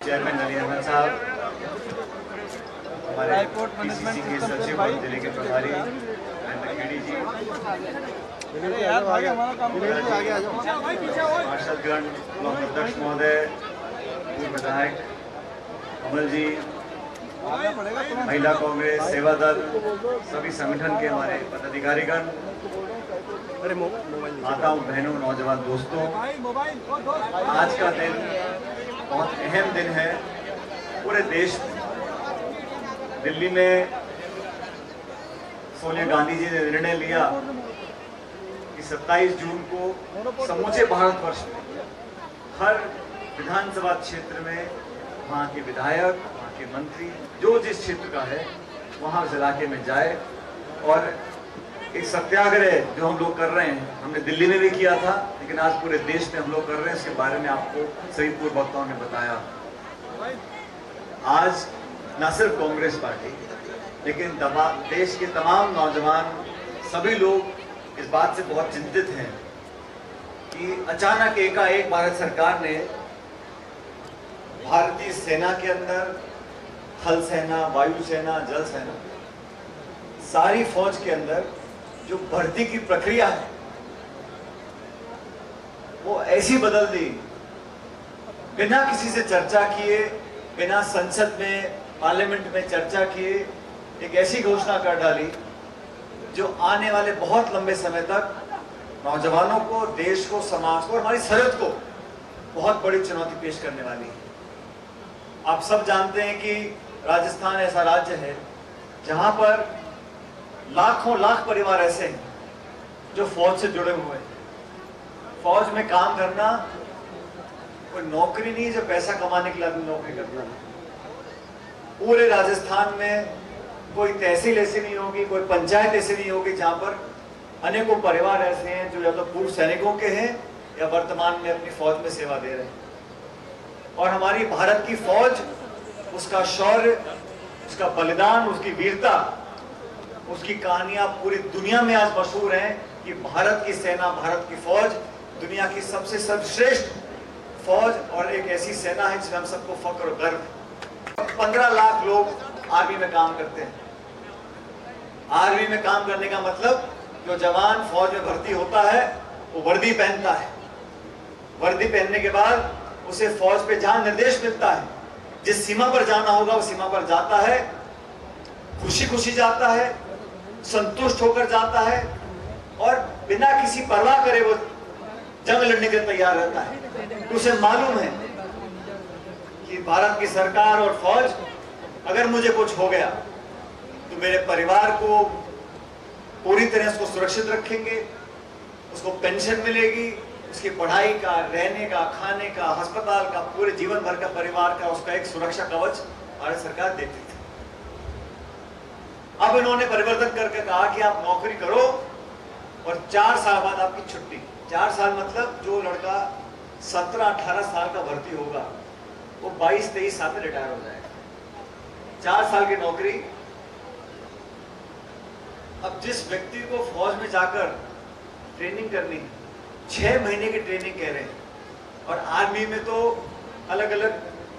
Chairman Ali Ahmad साहब, हमारे PCC के सचिव और जिले के प्रभारी खेड़ी जी, पार्षदगण, ब्लॉक अध्यक्ष महोदय, पूर्व विधायक कमल जी, महिला कांग्रेस, सेवा दल, सभी संगठन के हमारे पदाधिकारीगण, माताओं, बहनों, नौजवान दोस्तों, आज का दिन बहुत अहम दिन है पूरे देश में। दिल्ली में सोनिया गांधी जी ने निर्णय लिया कि 27 जून को समूचे भारतवर्ष में हर विधानसभा क्षेत्र में वहाँ के विधायक, वहाँ के मंत्री, जो जिस क्षेत्र का है वहाँ उस इलाके में जाए और एक सत्याग्रह जो हम लोग कर रहे हैं, हमने दिल्ली में भी किया था, लेकिन आज पूरे देश में हम लोग कर रहे हैं। इसके बारे में आपको सभी पूर्व वक्ताओं ने बताया। आज न सिर्फ कांग्रेस पार्टी, लेकिन देश के तमाम नौजवान, सभी लोग इस बात से बहुत चिंतित हैं कि अचानक एकाएक भारत सरकार ने भारतीय सेना के अंदर थल सेना, वायु सेना, जल सेना, सारी फौज के अंदर जो भर्ती की प्रक्रिया है वो ऐसी बदल दी, बिना किसी से चर्चा किए, बिना संसद में, पार्लियामेंट में चर्चा किए एक ऐसी घोषणा कर डाली जो आने वाले बहुत लंबे समय तक नौजवानों को, देश को, समाज को और हमारी सरहद को बहुत बड़ी चुनौती पेश करने वाली है। आप सब जानते हैं कि राजस्थान ऐसा राज्य है जहां पर लाखों लाख परिवार ऐसे हैं जो फौज से जुड़े हुए हैं। फौज में काम करना कोई नौकरी नहीं जो पैसा कमाने के लिए आदमी नौकरी करता है। पूरे राजस्थान में कोई तहसील ऐसी नहीं होगी, कोई पंचायत ऐसी नहीं होगी जहां पर अनेकों परिवार ऐसे हैं जो या तो पूर्व सैनिकों के हैं या वर्तमान में अपनी फौज में सेवा दे रहे हैं। और हमारी भारत की फौज, उसका शौर्य, उसका बलिदान, उसकी वीरता, उसकी कहानियां पूरी दुनिया में आज मशहूर हैं कि भारत की सेना, भारत की फौज दुनिया की सबसे सर्वश्रेष्ठ फौज और एक ऐसी सेना है जिसमें हम सबको फख्र और गर्व है। 15 लाख लोग आर्मी में काम करते हैं। आर्मी में काम करने का मतलब जो जवान फौज में भर्ती होता है वो वर्दी पहनता है। वर्दी पहनने के बाद उसे फौज पे जहां निर्देश मिलता है, जिस सीमा पर जाना होगा वो सीमा पर जाता है, खुशी खुशी जाता है, संतुष्ट होकर जाता है और बिना किसी परवाह करे वो जंग लड़ने के लिए तैयार रहता है। उसे मालूम है कि भारत की सरकार और फौज अगर मुझे कुछ हो गया तो मेरे परिवार को पूरी तरह उसको सुरक्षित रखेंगे, उसको पेंशन मिलेगी, उसकी पढ़ाई का, रहने का, खाने का, अस्पताल का, पूरे जीवन भर का परिवार का उसका एक सुरक्षा कवच भारत सरकार देती थी। अब इन्होंने परिवर्तन करके कहा कि आप नौकरी करो और 4 साल बाद आपकी छुट्टी। 4 साल मतलब जो लड़का 17-18 साल का भर्ती होगा वो 22-23 साल में रिटायर हो जाएगा। 4 साल की नौकरी। अब जिस व्यक्ति को फौज में जाकर ट्रेनिंग करनी, 6 महीने की ट्रेनिंग कह रहे हैं, और आर्मी में तो अलग अलग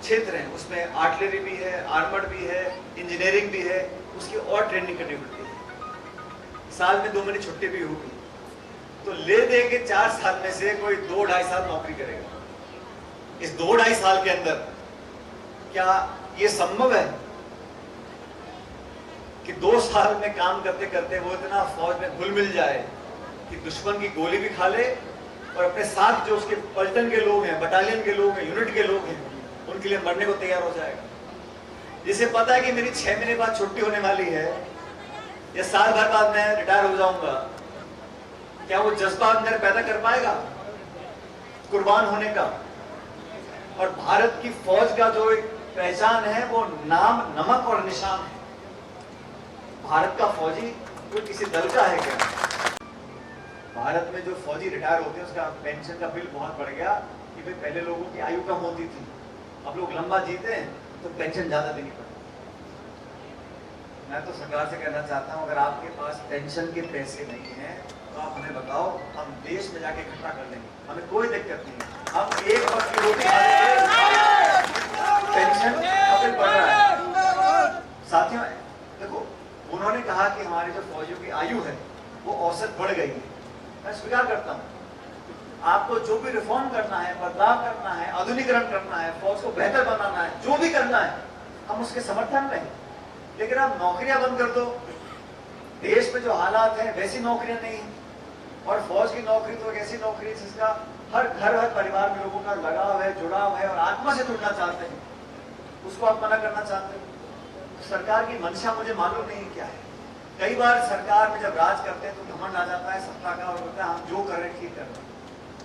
क्षेत्र हैं, उसमें आर्टिलरी भी है, आर्मर्ड भी है, इंजीनियरिंग भी है, उसकी और ट्रेनिंग करनी पड़ती है। साल में 2 महीने छुट्टी भी होगी, तो ले दे के 4 साल में से कोई 2-2.5 साल नौकरी करेगा। इस 2-2.5 साल के अंदर क्या ये संभव है कि 2 साल में काम करते करते वो इतना फौज में घुल मिल जाए कि दुश्मन की गोली भी खा ले और अपने साथ जो उसके पलटन के लोग हैं, बटालियन के लोग हैं, यूनिट के लोग हैं, उनके लिए मरने को तैयार हो जाएगा। जिसे पता है कि मेरी 6 महीने बाद छुट्टी होने वाली है या साल भर बाद मैं रिटायर हो जाऊंगा, क्या वो जज्बा अंदर पैदा कर पाएगा कुर्बान होने का? और भारत की फौज का जो एक पहचान है वो नाम, नमक और निशान है। भारत का फौजी कोई किसी दल का है क्या? भारत में जो फौजी रिटायर होते हैं उसका पेंशन का बिल बहुत बढ़ गया कि भाई पहले लोगों की आयु कम होती थी, अब लोग लंबा जीते हैं तो पेंशन ज्यादा देनी पड़ती है। मैं तो सरकार से कहना चाहता हूं, अगर आपके पास पेंशन के पैसे नहीं हैं तो आप हमें बताओ, हम देश में जाके इकट्ठा कर लेंगे, हमें कोई दिक्कत नहीं है। हम एक वक्त की रोटी खा लेंगे, आयु है वो औसत बढ़ गई है। मैं स्वीकार करता हूँ, आपको जो भी रिफॉर्म करना है, बदलाव करना है, आधुनिकरण करना है, फौज को बेहतर बनाना है, जो भी करना है हम उसके समर्थन में हैं। लेकिन आप नौकरियां बंद कर दो, देश में जो हालात हैं वैसी नौकरियां नहीं है। और फौज की नौकरी तो एक ऐसी नौकरी है जिसका हर घर हर परिवार में लोगों का लगाव है, जुड़ाव है और आत्मा से जुड़ना चाहते हैं, उसको आप मना करना चाहते हो। सरकार की मंशा मुझे मालूम नहीं क्या है। कई बार सरकार में जब राज करते हैं तो घमंड आ जाता है सत्ता का और बोलता है हम जो कर रहे हैं ठीक कर रहे हैं,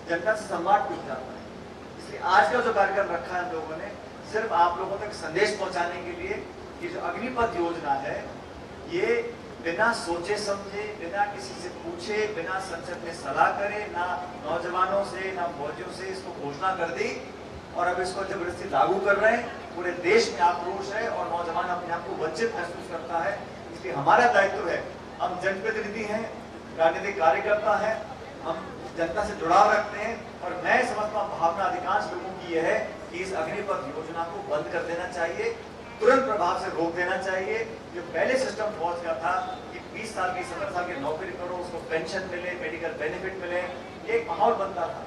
जनता से संवाद टूट जाता है। इसलिए आज का जो कार्यक्रम रखा है हम लोगों ने सिर्फ आप लोगों तक संदेश पहुंचाने के लिए कि जो अग्निपथ योजना है ये बिना सोचे समझे, बिना किसी से पूछे, बिना संसद में सलाह करे, ना नौजवानों से ना फौजियों से इसको घोषणा कर दी और अब इसको जबरदस्ती लागू कर रहे हैं। पूरे देश में आक्रोश है और नौजवान अपने आप को वंचित महसूस करता है। इसलिए हमारा दायित्व है, हम जनप्रतिनिधि हैं, राजनीतिक कार्यकर्ता हैं, हम जनता से जुड़ाव रखते हैं और मैं समझता हूँ भावना अधिकांश लोगों की यह है कि इस अग्निपथ योजना को बंद कर देना चाहिए, तुरंत प्रभाव से रोक देना चाहिए। जो पहले सिस्टम फौज का था कि 20 साल की 17 साल की नौकरी करो, उसको पेंशन मिले, मेडिकल बेनिफिट मिले, एक माहौल बनता था।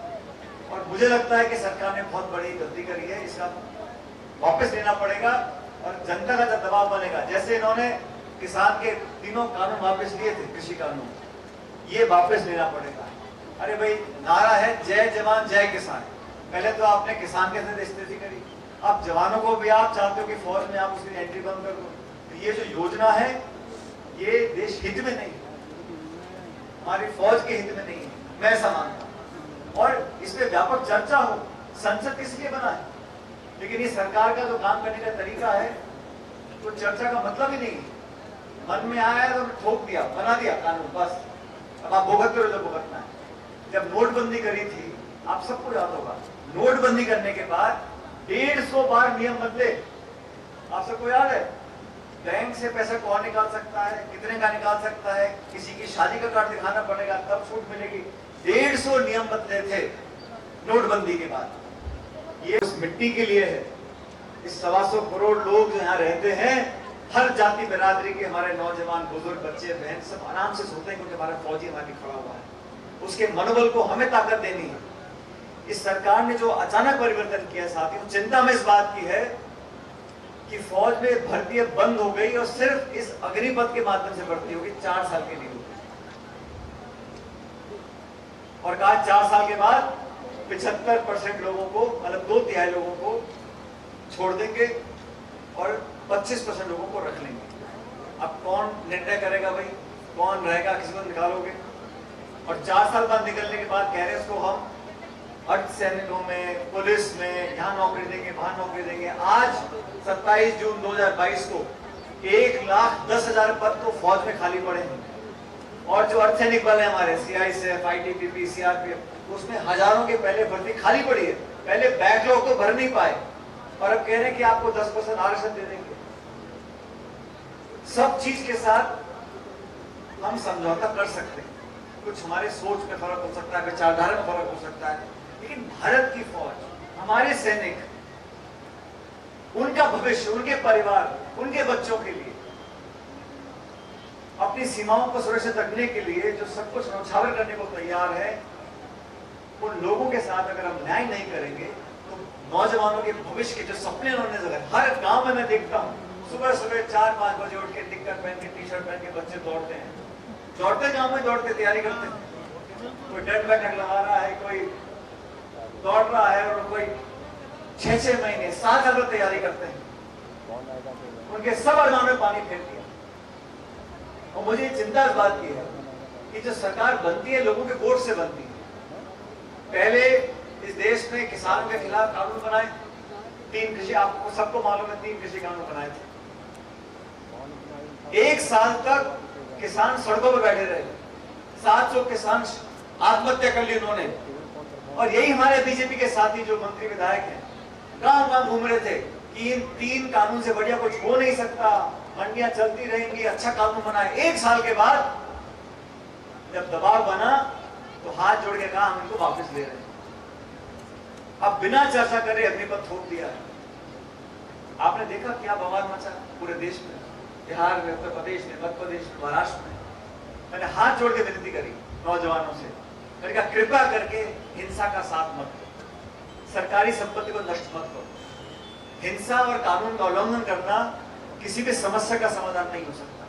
और मुझे लगता है कि सरकार ने बहुत बड़ी गलती करी है, इसका वापस लेना पड़ेगा और जनता का जब दबाव बनेगा, जैसे इन्होंने किसान के तीनों कानून वापस लिए थे, कृषि कानून, ये वापस लेना पड़ेगा। अरे भाई नारा है जय जवान जय किसान, पहले तो आपने किसान के साथ स्थिति करी, अब जवानों को भी आप चाहते हो कि फौज में आप उसकी एंट्री बंद कर दो। तो ये जो योजना है ये देश हित में नहीं, हमारी फौज के हित में नहीं है, मैं ऐसा मानता हूं। और इस पे व्यापक चर्चा हो, संसद किस लिए बना है, लेकिन ये सरकार का जो काम करने का तरीका है तो चर्चा का मतलब ही नहीं है। मन में आया तो ठोक दिया, बना दिया कानून, बस अब आप भुगत करो जो भुगतना है। जब नोटबंदी करी थी, आप सबको याद होगा, नोटबंदी करने के बाद 150 बार नियम बदले, आप सबको याद है। बैंक से पैसा कौन निकाल सकता है, कितने का निकाल सकता है, किसी की शादी का कार्ड दिखाना पड़ेगा तब छूट मिलेगी, 150 नियम बदले थे नोटबंदी के बाद। ये उस मिट्टी के लिए है। इस 125 करोड़ लोग जो यहाँ रहते हैं, हर जाति बिरादरी के हमारे नौजवान, बुजुर्ग, बच्चे, बहन सब आराम से सोते हैं क्योंकि हमारा फौजी हमारे खड़ा हुआ है। उसके मनोबल को हमें ताकत देनी है। इस सरकार ने जो अचानक परिवर्तन किया साथियों, चिंता में इस बात की है कि फौज में भर्ती बंद हो गई और सिर्फ इस अग्निपथ के माध्यम से भर्ती होगी, 4 साल के लिए होगी। और कहा 4 साल के बाद 75% लोगों को, मतलब 2/3 लोगों को छोड़ देंगे और 25% लोगों को रख लेंगे। अब कौन निर्णय करेगा भाई, कौन रहेगा, किसी को निकालोगे। और 4 साल बाद निकलने के बाद कह रहे हैं उसको हम अर्धसैनिकों में, पुलिस में, यहाँ नौकरी देंगे, वहां नौकरी देंगे। आज 27 जून 2022 को 1,10,000 पद तो फौज में खाली पड़े हैं। और जो अर्धसैनिक बल है हमारे, CISF, ITBP, CRPF, उसमें हजारों के पहले भर्ती खाली पड़ी है। पहले बैकलॉग तो भर नहीं पाए और अब कह रहे हैं कि आपको 10% आरक्षण दे देंगे। सब चीज के साथ हम समझौता कर सकते हैं, कुछ हमारे सोच में फर्क हो सकता है, विचारधारा में फर्क हो सकता है, लेकिन भारत की फौज, हमारे सैनिक, उनका भविष्य, उनके परिवार, उनके बच्चों के लिए, अपनी सीमाओं को सुरक्षित रखने के लिए जो सब कुछ न्यौछावर करने को तैयार है, उन लोगों के साथ अगर हम न्याय नहीं करेंगे तो नौजवानों के भविष्य के जो सपने उन्होंने जगह, हर गांव में मैं देखता हूँ सुबह सुबह 4-5 बजे उठ के निक्कर पहन के, टी-शर्ट पहन के बच्चे दौड़ते हैं, दौड़ते गांव में दौड़ते तैयारी करते हैं। कोई डंड बैठक लगा रहा है, कोई दौड़ रहा है और कोई 6-6 महीने 7 साल तैयारी करते हैं। उनके सब अरमान में पानी फेर दिया। और मुझे चिंता इस बात की है कि जो सरकार बनती है लोगों के वोट से बनती है। पहले इस देश में किसानों के खिलाफ कानून बनाए, 3 कृषि, आपको सबको मालूम है 3 कृषि कानून बनाए थे। 1 साल तक किसान सड़कों पर बैठे रहे, 700 किसान आत्महत्या कर ली उन्होंने। और यही हमारे बीजेपी के साथी जो मंत्री विधायक हैं गांव-गांव घूम रहे थे कि इन 3 कानून से बढ़िया कुछ हो नहीं सकता, मंडियां चलती रहेंगी, अच्छा कानून बनाए। 1 साल के बाद जब दबाव बना तो हाथ जोड़ के कहा हम इनको वापस ले रहे हैं। अब बिना चर्चा करे अग्निपथ थोप दिया है। आपने देखा क्या बवाल मचा पूरे देश में, बिहार में, उत्तर प्रदेश में, मध्य प्रदेश में, महाराष्ट्र में। मैंने हाथ जोड़ के विनती करी नौजवानों से, मैंने कहा कृपा करके हिंसा का साथ मत दो, सरकारी संपत्ति को नष्ट मत करो। हिंसा और कानून का उल्लंघन करना किसी भी समस्या का समाधान नहीं हो सकता।